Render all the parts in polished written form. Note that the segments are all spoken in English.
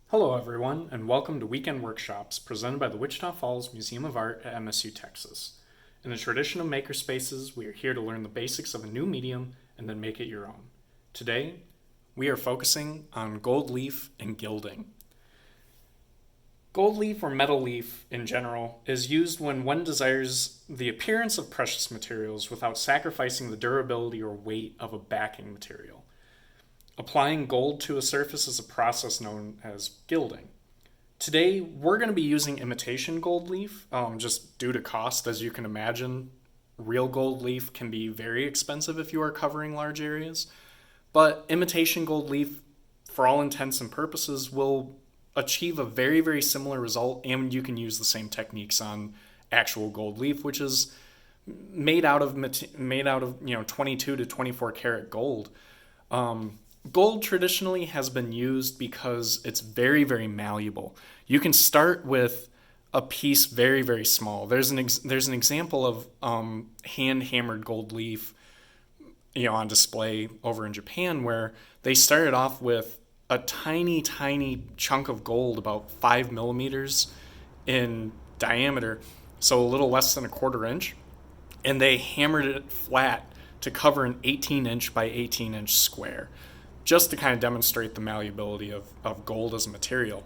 Hello, everyone, and welcome to Weekend Workshops presented by the Wichita Falls Museum of Art at MSU Texas. In the tradition of makerspaces, we are here to learn the basics of a new medium and then make it your own. Today, we are focusing on gold leaf and gilding. Gold leaf or metal leaf in general is used when one desires the appearance of precious materials without sacrificing the durability or weight of a backing material. Applying gold to a surface is a process known as gilding. Today, we're going to be using imitation gold leaf, just due to cost. As you can imagine, real gold leaf can be very expensive if you are covering large areas. But imitation gold leaf, for all intents and purposes, will achieve a very, very similar result, and you can use the same techniques on actual gold leaf, which is made out of 22 to 24 karat gold. Gold traditionally has been used because it's very, very malleable. You can start with a piece very, very small. There's an example of hand hammered gold leaf, on display over in Japan, where they started off with a tiny, tiny chunk of gold, about 5 millimeters in diameter, so a little less than a quarter inch, and they hammered it flat to cover an 18-inch by 18-inch square, just to kind of demonstrate the malleability of gold as a material.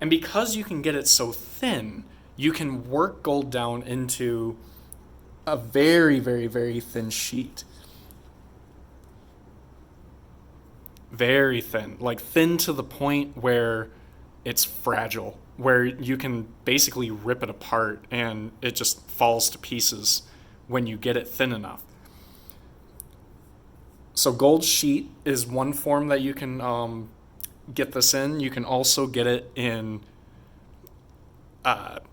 And because you can get it so thin, you can work gold down into a very, very, very thin sheet. Very thin, like thin to the point where it's fragile, where you can basically rip it apart and it just falls to pieces when you get it thin enough. So gold sheet is one form that you can get this in. You can also get it in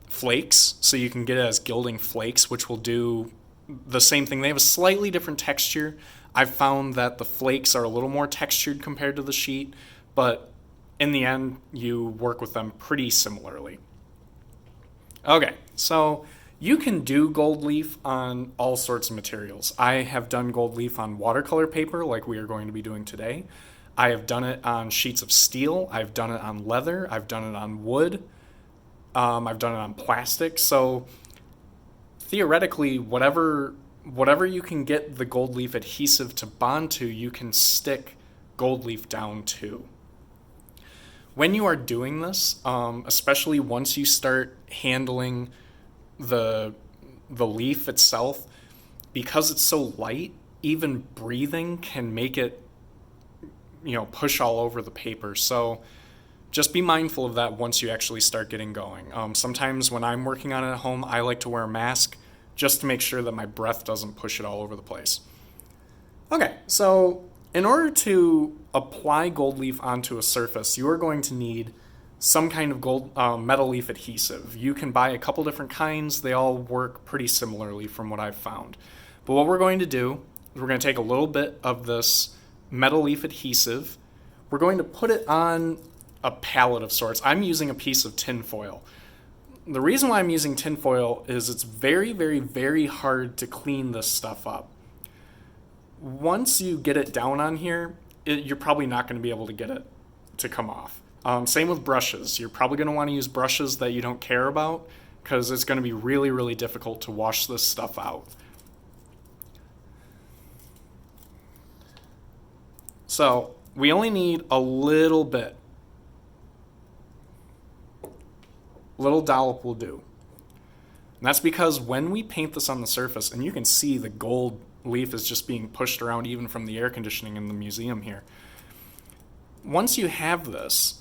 flakes, so you can get it as gilding flakes, which will do the same thing. They have a slightly different texture. I've found that the flakes are a little more textured compared to the sheet, but in the end, you work with them pretty similarly. Okay, so you can do gold leaf on all sorts of materials. I have done gold leaf on watercolor paper like we are going to be doing today. I have done it on sheets of steel. I've done it on leather. I've done it on wood. I've done it on plastic. So theoretically, whatever you can get the gold leaf adhesive to bond to, you can stick gold leaf down to. When you are doing this, especially once you start handling the leaf itself, because it's so light, even breathing can make it push all over the paper. So just be mindful of that once you actually start getting going. Sometimes when I'm working on it at home, I like to wear a mask just to make sure that my breath doesn't push it all over the place. Okay, so in order to apply gold leaf onto a surface, you are going to need some kind of gold metal leaf adhesive. You can buy a couple different kinds. They all work pretty similarly from what I've found. But what we're going to do is we're going to take a little bit of this metal leaf adhesive. We're going to put it on a palette of sorts. I'm using a piece of tin foil. The reason why I'm using tin foil is it's very, very, very hard to clean this stuff up. Once you get it down on here, you're probably not going to be able to get it to come off. Same with brushes. You're probably going to want to use brushes that you don't care about because it's going to be really, really difficult to wash this stuff out. So we only need a little bit. Little dollop will do. And that's because when we paint this on the surface, and you can see the gold leaf is just being pushed around even from the air conditioning in the museum here. Once you have this,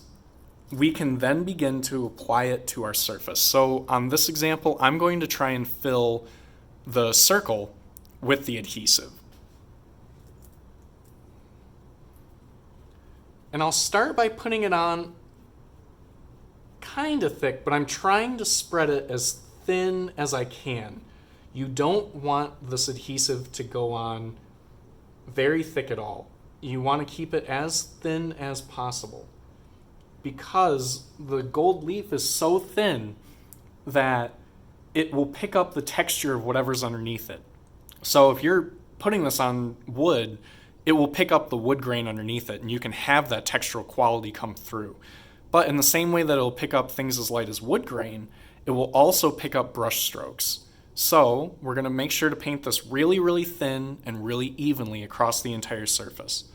we can then begin to apply it to our surface. So on this example, I'm going to try and fill the circle with the adhesive. And I'll start by putting it on kind of thick, but I'm trying to spread it as thin as I can. You don't want this adhesive to go on very thick at all. You want to keep it as thin as possible because the gold leaf is so thin that it will pick up the texture of whatever's underneath it. So if you're putting this on wood, it will pick up the wood grain underneath it, and you can have that textural quality come through. But in the same way that it'll pick up things as light as wood grain, it will also pick up brush strokes. So we're going to make sure to paint this really, really thin and really evenly across the entire surface.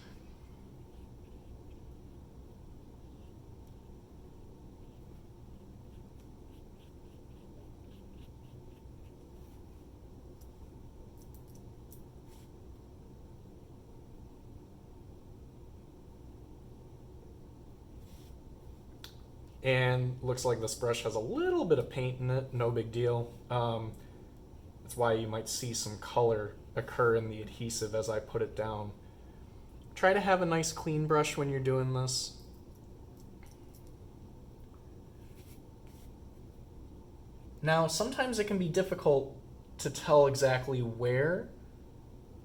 And looks like this brush has a little bit of paint in it, no big deal. That's why you might see some color occur in the adhesive as I put it down. Try to have a nice clean brush when you're doing this. Now, sometimes it can be difficult to tell exactly where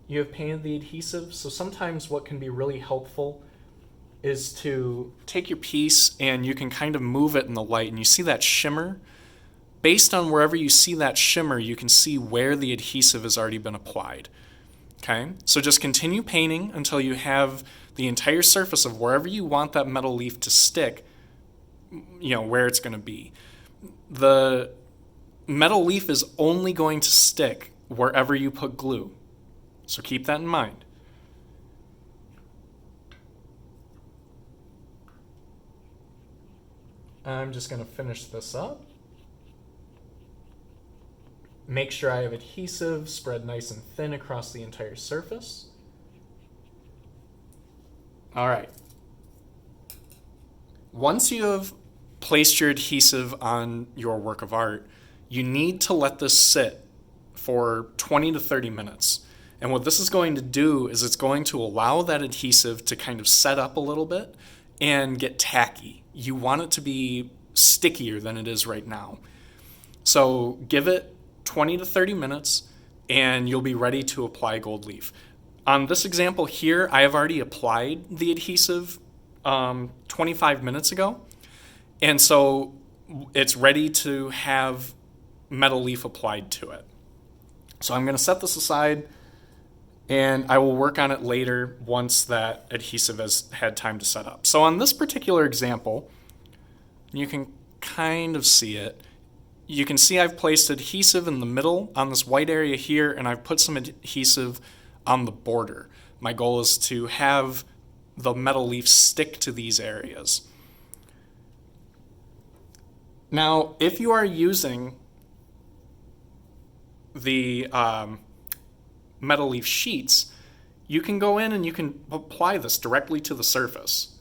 you have painted the adhesive, so sometimes what can be really helpful is to take your piece and you can kind of move it in the light and you see that shimmer. Based on wherever you see that shimmer, you can see where the adhesive has already been applied. Okay, so just continue painting until you have the entire surface of wherever you want that metal leaf to stick, where it's going to be. The metal leaf is only going to stick wherever you put glue, so keep that in mind. I'm just going to finish this up. Make sure I have adhesive spread nice and thin across the entire surface. All right. Once you have placed your adhesive on your work of art, you need to let this sit for 20 to 30 minutes. And what this is going to do is it's going to allow that adhesive to kind of set up a little bit and get tacky. You want it to be stickier than it is right now. So give it 20 to 30 minutes and you'll be ready to apply gold leaf. On this example here, I have already applied the adhesive 25 minutes ago. And so it's ready to have metal leaf applied to it. So I'm going to set this aside and I will work on it later once that adhesive has had time to set up. So on this particular example, you can kind of see it. You can see I've placed adhesive in the middle on this white area here, and I've put some adhesive on the border. My goal is to have the metal leaf stick to these areas. Now, if you are using the metal leaf sheets, you can go in and you can apply this directly to the surface.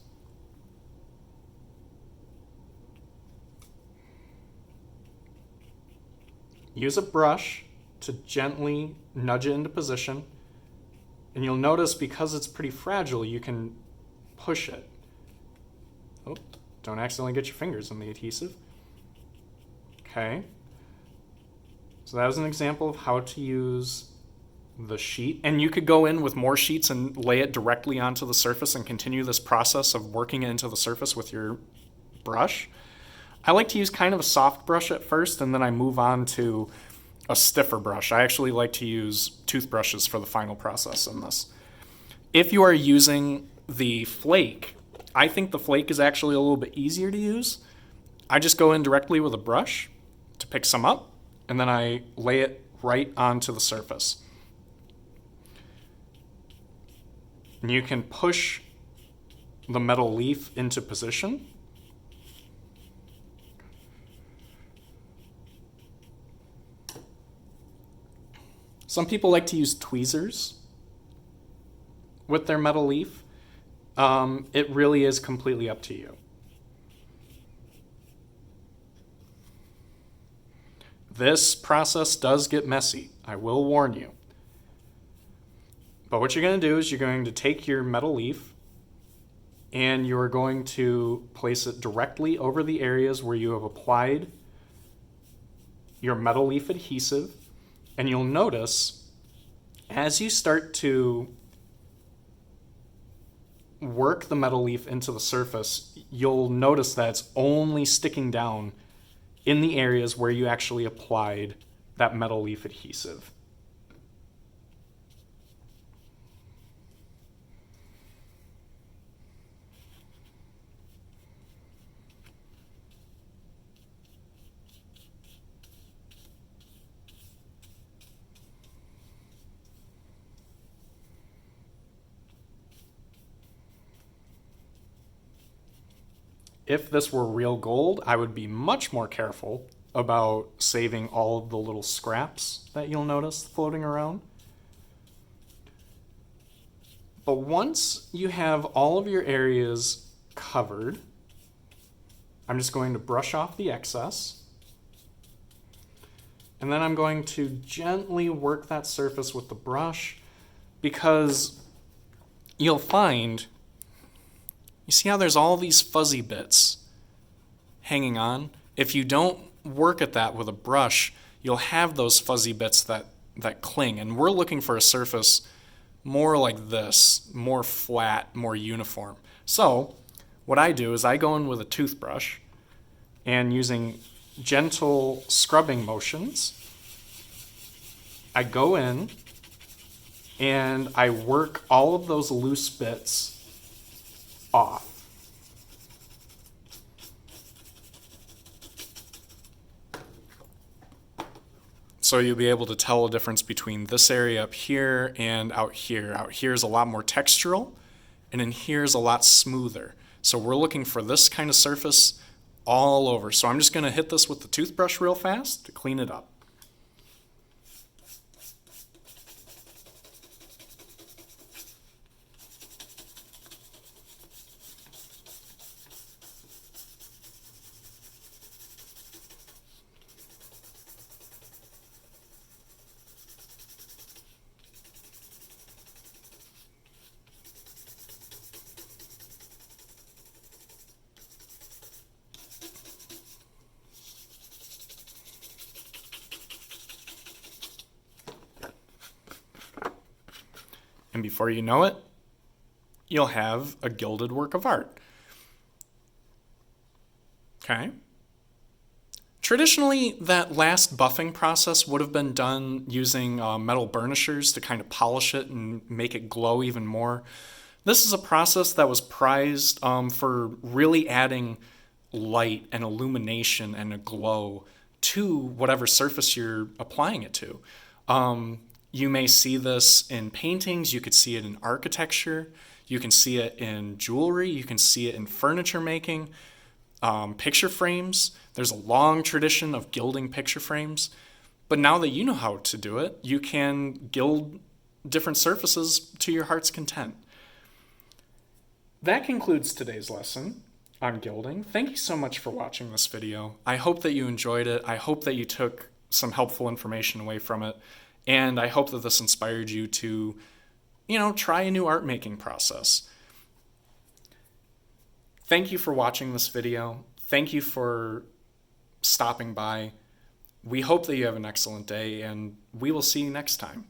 Use a brush to gently nudge it into position, and you'll notice because it's pretty fragile, you can push it. Oh, don't accidentally get your fingers in the adhesive. Okay. So that was an example of how to use the sheet. And you could go in with more sheets and lay it directly onto the surface and continue this process of working it into the surface with your brush. I like to use kind of a soft brush at first, and then I move on to a stiffer brush. I actually like to use toothbrushes for the final process in this. If you are using the flake, I think the flake is actually a little bit easier to use. I just go in directly with a brush to pick some up, and then I lay it right onto the surface. And you can push the metal leaf into position. Some people like to use tweezers with their metal leaf. It really is completely up to you. This process does get messy, I will warn you. But what you're going to do is you're going to take your metal leaf and you're going to place it directly over the areas where you have applied your metal leaf adhesive. And you'll notice as you start to work the metal leaf into the surface, you'll notice that it's only sticking down in the areas where you actually applied that metal leaf adhesive. If this were real gold, I would be much more careful about saving all of the little scraps that you'll notice floating around. But once you have all of your areas covered, I'm just going to brush off the excess. And then I'm going to gently work that surface with the brush, because you'll find, you see how there's all these fuzzy bits hanging on? If you don't work at that with a brush, you'll have those fuzzy bits that cling. And we're looking for a surface more like this, more flat, more uniform. So what I do is I go in with a toothbrush, and using gentle scrubbing motions, I go in and I work all of those loose bits off. So you'll be able to tell a difference between this area up here and out here. Out here is a lot more textural, and in here is a lot smoother. So we're looking for this kind of surface all over. So I'm just going to hit this with the toothbrush real fast to clean it up. And before you know it, you'll have a gilded work of art. Okay? Traditionally, that last buffing process would have been done using metal burnishers to kind of polish it and make it glow even more. This is a process that was prized for really adding light and illumination and a glow to whatever surface you're applying it to. You may see this in paintings, you could see it in architecture, you can see it in jewelry, you can see it in furniture making, picture frames. There's a long tradition of gilding picture frames. But now that you know how to do it, you can gild different surfaces to your heart's content. That concludes today's lesson on gilding. Thank you so much for watching this video. I hope that you enjoyed it. I hope that you took some helpful information away from it. And I hope that this inspired you to, try a new art making process. Thank you for watching this video. Thank you for stopping by. We hope that you have an excellent day, and we will see you next time.